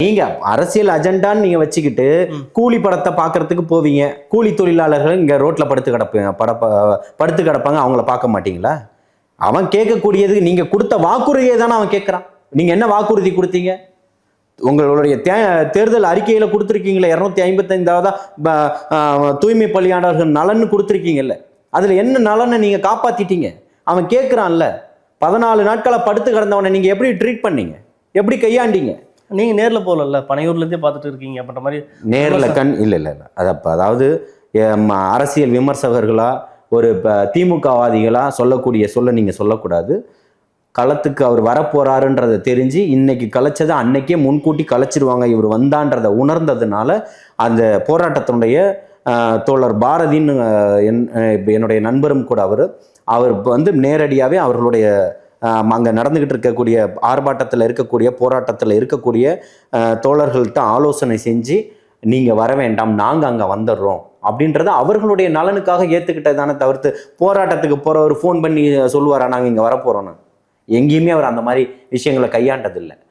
நீங்க அரசியல் அஜெண்டான்னு நீங்க வச்சுக்கிட்டு கூலி படத்தை பாக்குறதுக்கு போவீங்க. கூலி தொழிலாளர்கள் இங்க ரோட்ல படுத்து கிடப்பாங்க, அவங்கள பார்க்க மாட்டீங்களா? அவன் கேட்கக்கூடியது நீங்க கொடுத்த வாக்குறுதியை தானே அவன் கேட்கறான். நீங்க என்ன வாக்குறுதி கொடுத்தீங்க? உங்களுடைய தேர்தல் அறிக்கையில கொடுத்துருக்கீங்களே 255 தூய்மை பணியாளர்கள் நலன் கொடுத்துருக்கீங்கல்ல, அதுல என்ன நலனை நீங்க காப்பாத்திட்டீங்க? அவன் கேட்கிறான்ல. 14 நாட்களை படுத்து கிடந்தவனை நீங்க எப்படி ட்ரீட் பண்ணீங்க, எப்படி கையாண்டீங்க? நீங்க நேர்ல போகல, பனையூர்ல இருந்தே பார்த்துட்டு இருக்கீங்க அப்படின்ற மாதிரி. நேர்ல கண் இல்ல அதாவது அரசியல் விமர்சகர்களா ஒரு திமுகவாதிகளா சொல்ல நீங்க சொல்லக்கூடாது. களத்துக்கு அவர் வரப்போறாருன்றதை தெரிஞ்சு இன்னைக்கு கலைச்சதை அன்னைக்கே முன்கூட்டி கலைச்சிருவாங்க இவர் வந்தான்றதை உணர்ந்ததுனால அந்த போராட்டத்தினுடைய தோழர் பாரதின்னு என்னுடைய நண்பரும் கூட அவர் வந்து நேரடியாகவே அவர்களுடைய அங்கே நடந்துக்கிட்டு இருக்கக்கூடிய ஆர்ப்பாட்டத்தில் இருக்கக்கூடிய போராட்டத்தில் இருக்கக்கூடிய தோழர்கள்ட்ட ஆலோசனை செஞ்சு நீங்கள் வர வேண்டாம், நாங்கள் அங்கே வந்துடுறோம் அப்படின்றத அவர்களுடைய நலனுக்காக ஏற்றுக்கிட்டதானே தவிர்த்து போராட்டத்துக்கு போகிறவர் ஃபோன் பண்ணி சொல்லுவாரா நாங்கள் இங்கே வரப்போகிறோன்னு? எங்கேயுமே அவர் அந்த மாதிரி விஷயங்களை கையாண்டதில்லை.